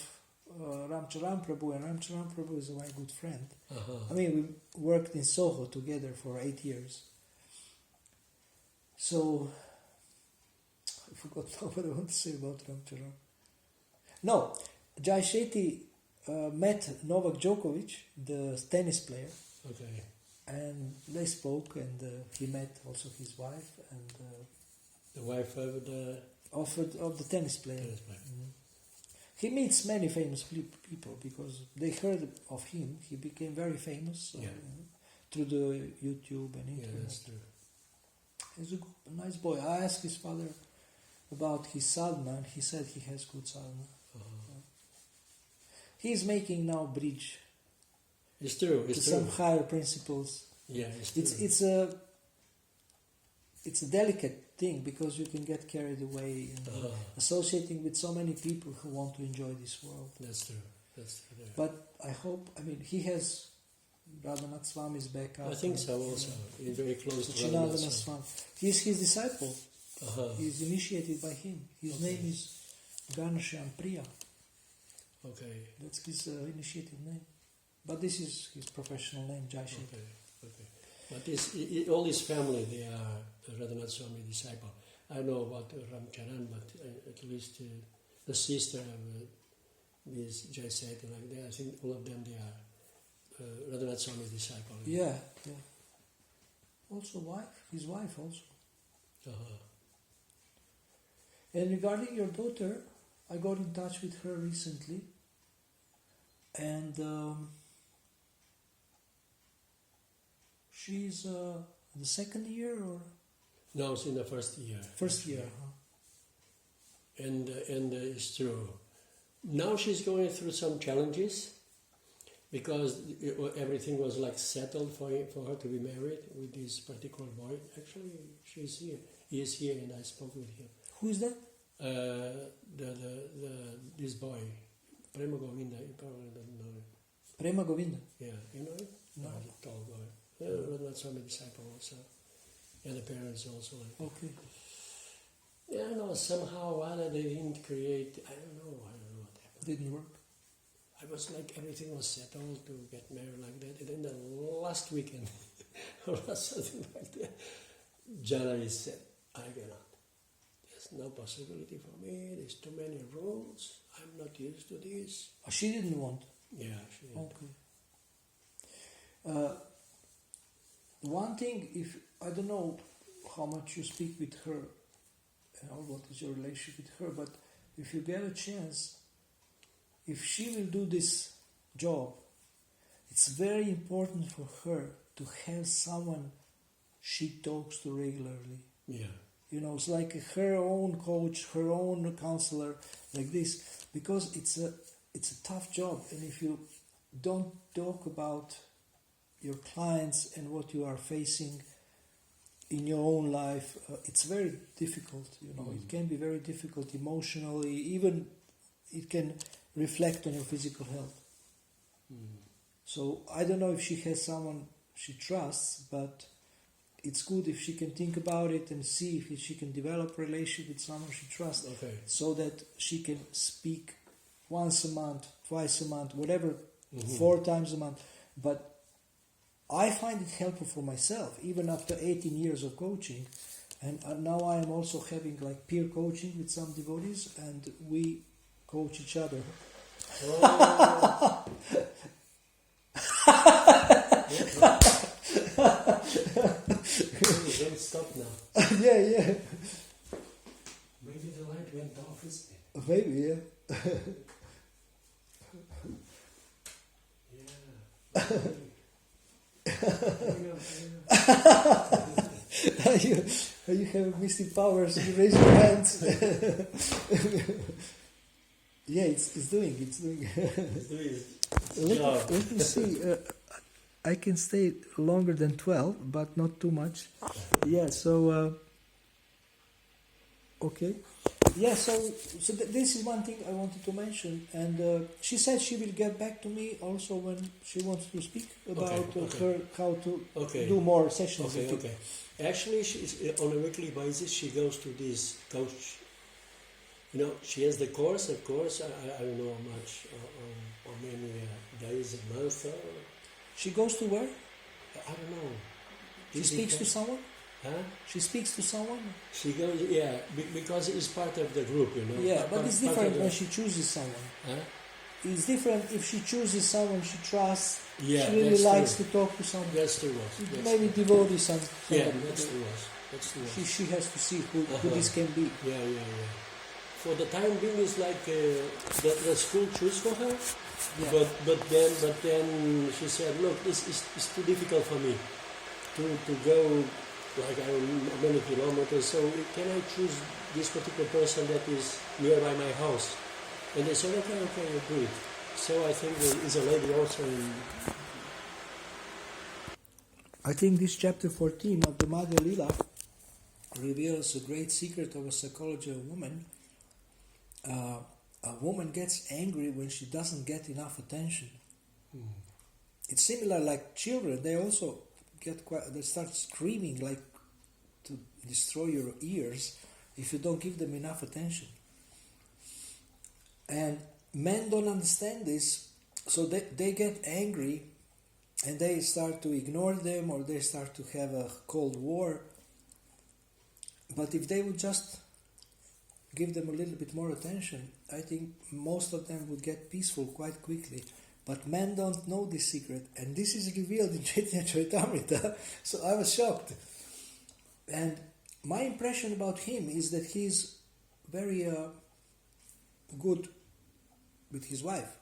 B: Ramcharan Prabhu, and Ramcharan Prabhu is my good friend. I mean, we worked in Soho together for 8 years. So, I forgot what I want to say about Ramcharan. No, Jai Shetty met Novak Djokovic, the tennis player,
A: Okay.
B: and they spoke, and he met also his wife, and
A: The wife of the...
B: of the tennis player.
A: tennis player.
B: He meets many famous people because they heard of him. He became very famous through the YouTube and
A: Yeah,
B: internet.
A: that's true.
B: He's a nice boy. I asked his father about his sadhana, and he said he has good sadhana. He's making now bridge
A: It's true,
B: to
A: it's true.
B: some higher principles.
A: Yeah, it's true.
B: It's a delicate thing because you can get carried away and associating with so many people who want to enjoy this world.
A: That's true. That's true. Yeah.
B: But I hope, he has Radhanath Swami's backup.
A: I think so also. He's very close to
B: Nityananda
A: Radhanath
B: Swami. He's his disciple.
A: Swami.
B: He's initiated by him. His name is Ganashyam Priya.
A: Okay.
B: That's his initiated name. But this is his professional name, Jai Shetty.
A: Okay. Okay. But all his family, they are Radhanath Swami disciple. I know about Ramcharan, but at least the sister of this Jai Shetty, like that, I think all of them, they are Radhanath Swami disciple.
B: Yeah. Also his wife also. And regarding your daughter, I got in touch with her recently, and she's the second year or
A: No, it's in the first year.
B: first year.
A: And it's true. Now she's going through some challenges because everything was like settled for her to be married with this particular boy. Actually, she's here. He is here, and I spoke with him.
B: Who is that?
A: This boy, Prema Govinda. You probably don't know him.
B: Prema Govinda.
A: Yeah, you know him?
B: No.
A: He's a tall boy. Radhanath Swami disciple also, and the parents also.
B: Okay.
A: Yeah, no. Somehow, while they didn't create, I don't know what happened.
B: Didn't work.
A: I was like, everything was settled to get married like that. And then the last weekend, or something like that, January said, I cannot. There's no possibility for me. There's too many rules. I'm not used to this.
B: She didn't want.
A: Yeah, she did.
B: Okay. One thing, I don't know how much you speak with her, or what is your relationship with her, but if you get a chance, if she will do this job, it's very important for her to have someone she talks to regularly.
A: Yeah.
B: It's like her own coach, her own counselor, like this, because it's a tough job, and if you don't talk about your clients and what you are facing in your own life, it's very difficult. It can be very difficult emotionally. Even it can reflect on your physical health. So I don't know if she has someone she trusts, but it's good if she can think about it and see if she can develop a relationship with someone she trusts, so that she can speak once a month, twice a month, whatever, 4 times a month. But I find it helpful for myself, even after 18 years of coaching. And now I am also having like peer coaching with some devotees, and we coach each other.
A: Oh. Don't stop now.
B: Yeah.
A: Maybe the light went off, isn't it?
B: Maybe, yeah. You have mystic powers. You raise your hands. Yeah, it's doing. Let me see. I can stay longer than 12, but not too much. Yeah. So Okay. Yeah, so this is one thing I wanted to mention, and she said she will get back to me also when she wants to speak about her how to do more sessions.
A: Okay. Actually, she's on a weekly basis. She goes to this coach. You know, she has the course. Of course, I don't know how much, how many days a month.
B: She goes to where?
A: I don't know.
B: She speaks to someone.
A: Huh?
B: She speaks to someone.
A: She goes, yeah, because it's part of the group, you know.
B: Yeah, but it's different when she chooses someone.
A: Huh?
B: It's different if she chooses someone she trusts.
A: Yeah,
B: she really likes to talk to someone.
A: That's true.
B: Maybe devotee somebody.
A: Yeah, that's true. That's true.
B: She has to see who this can be.
A: Yeah. For the time being, it's like the school choose for her. Yeah. But then she said, look, this is too difficult for me to go like I don't know how many kilometers. So can I choose this particular person that is nearby my house? And they said, okay, you do it. So I think there is a lady also in...
B: I think this chapter 14 of the Madhya Lila reveals a great secret of a psychology of a woman. A woman gets angry when she doesn't get enough attention. It's similar like children. They also they start screaming like to destroy your ears if you don't give them enough attention. And men don't understand this, so they get angry and they start to ignore them, or they start to have a cold war. But if they would just give them a little bit more attention, I think most of them would get peaceful quite quickly. But men don't know this secret, and this is revealed in Chaitanya Charitamrita, so I was shocked. And my impression about him is that he's very good with his wife.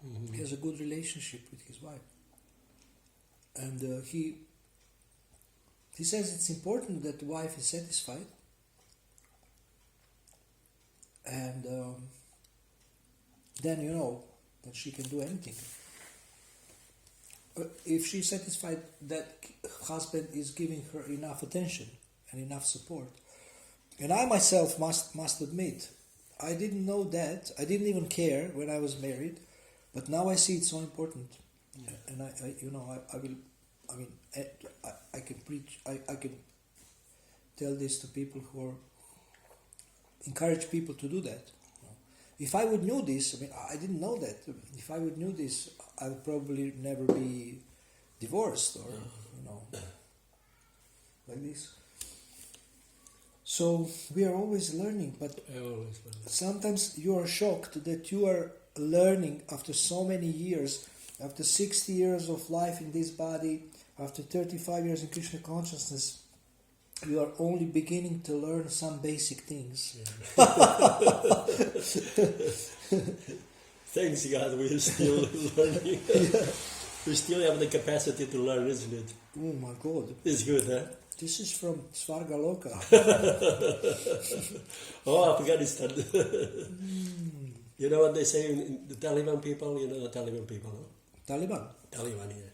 B: Mm-hmm. He has a good relationship with his wife. And he says it's important that the wife is satisfied. And then you know that she can do anything. If she's satisfied that husband is giving her enough attention and enough support. And I myself must admit, I didn't know that. I didn't even care when I was married, but now I see it's so important. Yeah. And I can preach. I can tell this to people who are encourage people to do that. If I would know this, I didn't know that. If I would know this, I would probably never be divorced or like this. So we are always learning, but sometimes you are shocked that you are learning after so many years, after 60 years of life in this body, after 35 years in Krishna consciousness. You are only beginning to learn some basic things. Yeah.
A: Thanks God, we are still learning. Yeah. We still have the capacity to learn, isn't it?
B: Oh my God.
A: It's good, huh?
B: This is from Svargaloka.
A: Oh, Afghanistan. You know what they say in the Taliban people? You know the Taliban people, no?
B: Taliban,
A: yeah.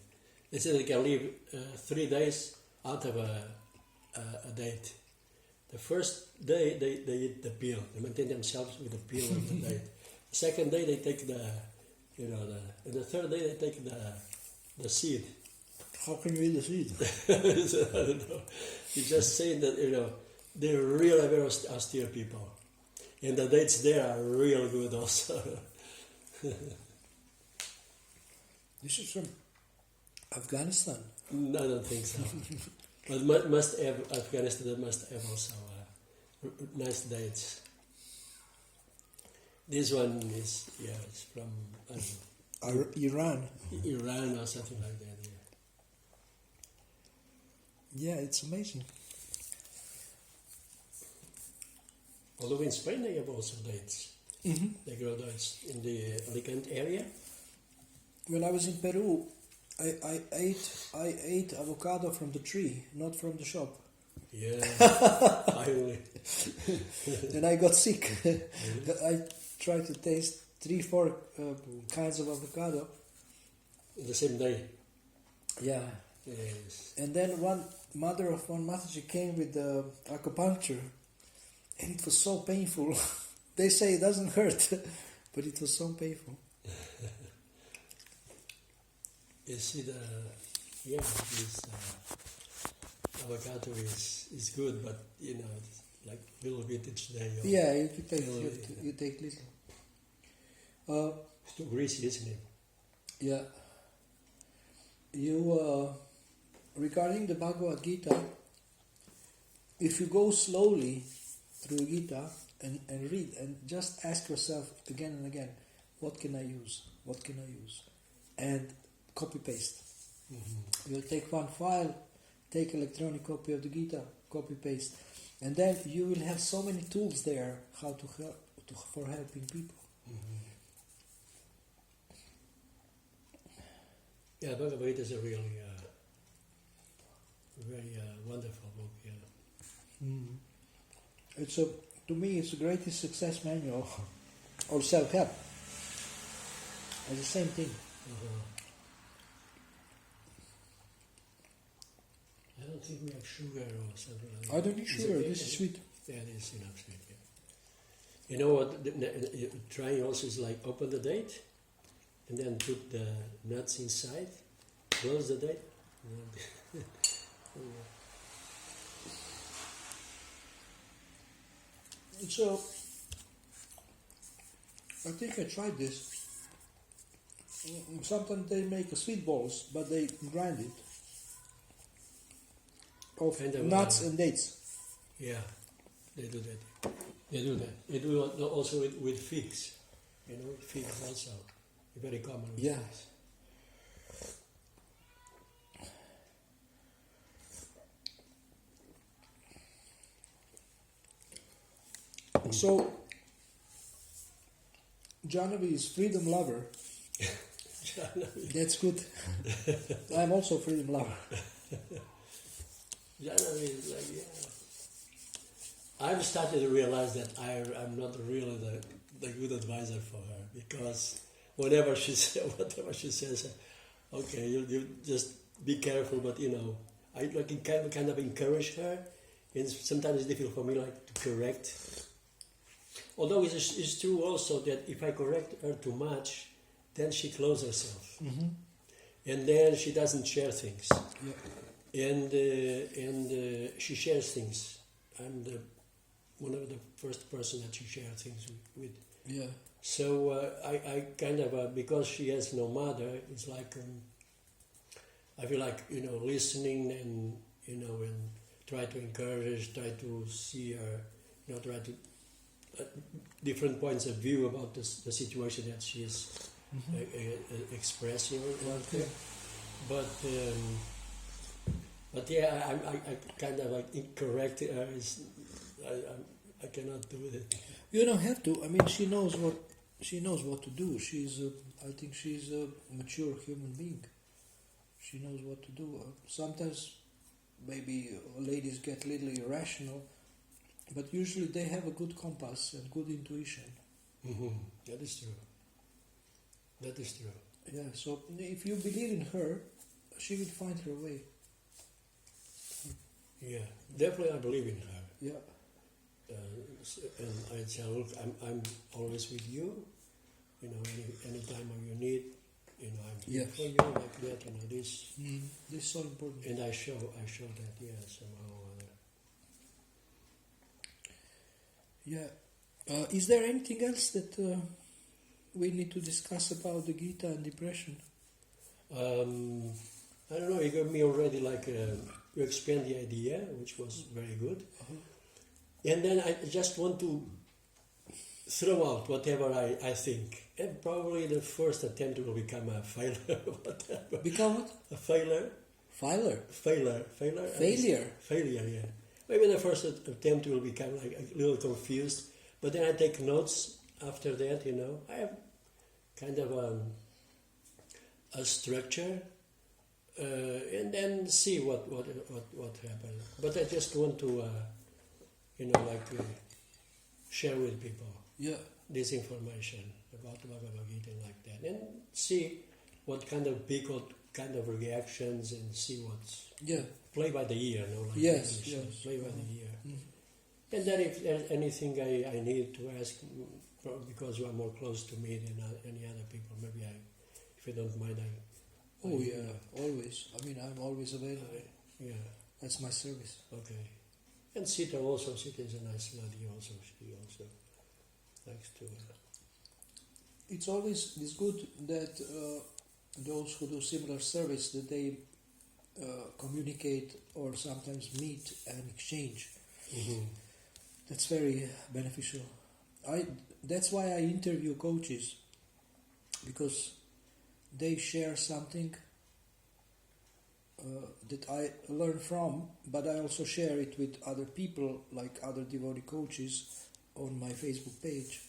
A: They say they can live 3 days out of a date. The first day they eat the peel. They maintain themselves with the peel of the date. The second day they take and the third day they take the seed.
B: How can you eat the seed?
A: I don't know. You just say that they're really very austere people, and the dates there are real good also.
B: This is from Afghanistan.
A: No, I don't think so. But must have Afghanistan must have also nice dates. This one is it's from
B: Iran.
A: Iran or something like that.
B: Yeah, it's amazing.
A: Although in Spain they have also dates. Mm-hmm. They grow dates in the Alicante area.
B: When I was in Peru, I ate avocado from the tree, not from the shop.
A: Yeah, finally.
B: And I got sick. I tried to taste 3-4 kinds of avocado.
A: In the same day?
B: Yeah.
A: Yes.
B: And then one mother of one Mataji came with acupuncture, And it was so painful. They say it doesn't hurt, but it was so painful.
A: You see this avocado is good, but it's like a little bit each day.
B: Yeah, you take little.
A: It's too greasy, isn't it?
B: Yeah. You regarding the Bhagavad Gita, if you go slowly through Gita and read and just ask yourself again and again, what can I use? What can I use? And copy paste. Mm-hmm. You take one file, take electronic copy of the Gita, copy paste, and then you will have so many tools there how to help for helping people.
A: Mm-hmm. Yeah, Bhagavad Gita is a really very wonderful book. Yeah.
B: Mm. To me, it's the greatest success manual or self-help. It's the same thing.
A: Uh-huh. I don't think we have sugar or something like that.
B: I don't need sugar. This is sweet.
A: Yeah, it is enough sweet. Yeah. You know what? Trying also is like open the date and then put the nuts inside, close the date.
B: So, I think I tried this. Sometimes they make sweet balls, but they grind it of nuts and dates.
A: Yeah, they do that. They do that. They do it also with figs. Figs also. Very common with figs.
B: So, Janavi is freedom lover. That's good. I'm also freedom lover.
A: Janavi is like, yeah. I've started to realize that I'm not really the good advisor for her, because whatever she says, okay, you just be careful. But I kind of encourage her, and sometimes it's difficult for me to correct. Although it's true also that if I correct her too much, then she closes herself, and then she doesn't share things, and she shares things. I'm one of the first person that she shares things with.
B: Yeah.
A: So I kind of because she has no mother, it's like I feel like listening and and try to encourage, try to see her, try to. Different points of view about the situation that she is expressing. But yeah, I kind of incorrect her. I cannot do it.
B: You don't have to. I mean, she knows what to do. I think she's a mature human being. She knows what to do. Sometimes maybe ladies get a little irrational. But usually they have a good compass and good intuition.
A: Mm-hmm. That is true. That is true.
B: Yeah, so if you believe in her, she will find her way.
A: Yeah, definitely I believe in her.
B: Yeah.
A: And I say, look, I'm always with you. Any time you need, I'm here for you, like that. This.
B: This is so important.
A: And I show that, somehow.
B: Yeah. Is there anything else that we need to discuss about the Gita and depression?
A: I don't know. You gave me already you explained the idea, which was very good. And then I just want to throw out whatever I think. And probably the first attempt will become a failure. Whatever.
B: Become what?
A: A failure. Failure, yeah. Maybe the first attempt will become a little confused, but then I take notes after that, I have kind of a structure, and then see what happens. But I just want to, share with people this information about Bhagavad Gita like that, and see what kind of people kind of reactions, and see what's play by the ear,
B: yes.
A: Play by the ear. And then if there's anything I need to ask, because you are more close to me than any other people, maybe if you don't mind,
B: Oh yeah, always. I mean, I'm always available.
A: Yeah.
B: That's my service.
A: Okay. And Sita also. Sita is a nice lady also. She also likes to.
B: It's good that those who do similar service that they communicate or sometimes meet and exchange.
A: Mm-hmm.
B: That's very beneficial. That's why I interview coaches, because they share something that I learn from, but I also share it with other people, like other devotee coaches, on my Facebook page,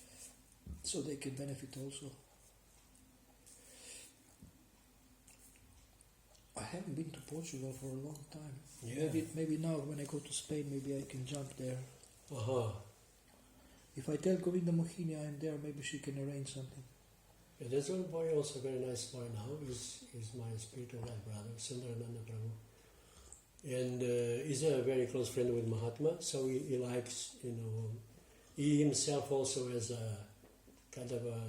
B: so they can benefit also. I haven't been to Portugal for a long time.
A: Yeah.
B: Maybe now when I go to Spain, maybe I can jump there.
A: Uh-huh.
B: If I tell Govinda Mohini I'm there, maybe she can arrange something.
A: Yeah, there's one boy also, very nice boy now. He's my spiritual brother, Nityananda Prabhu. And he's a very close friend with Mahatma, so he likes, he himself also has a kind of a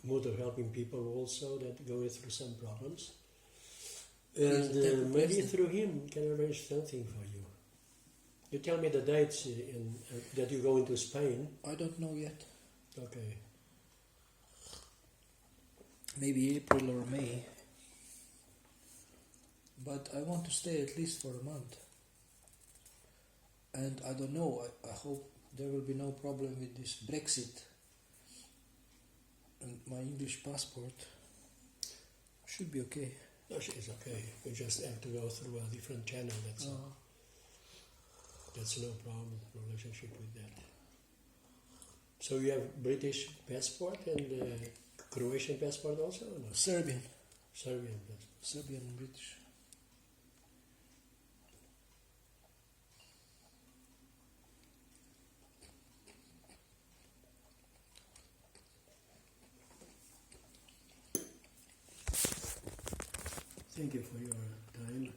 A: mood of helping people also that going through some problems. And maybe through him can arrange something for you. You tell me the dates that you go into Spain.
B: I don't know yet.
A: Okay.
B: Maybe April or May. But I want to stay at least for a month. And I don't know, I hope there will be no problem with this Brexit. And my English passport should be okay.
A: No, it's okay. You just have to go through a different channel, that's all. That's no problem, relationship with that. So you have British passport and Croatian passport also? Or no?
B: Serbian.
A: Serbian passport.
B: Serbian and British.
A: Thank you for your time.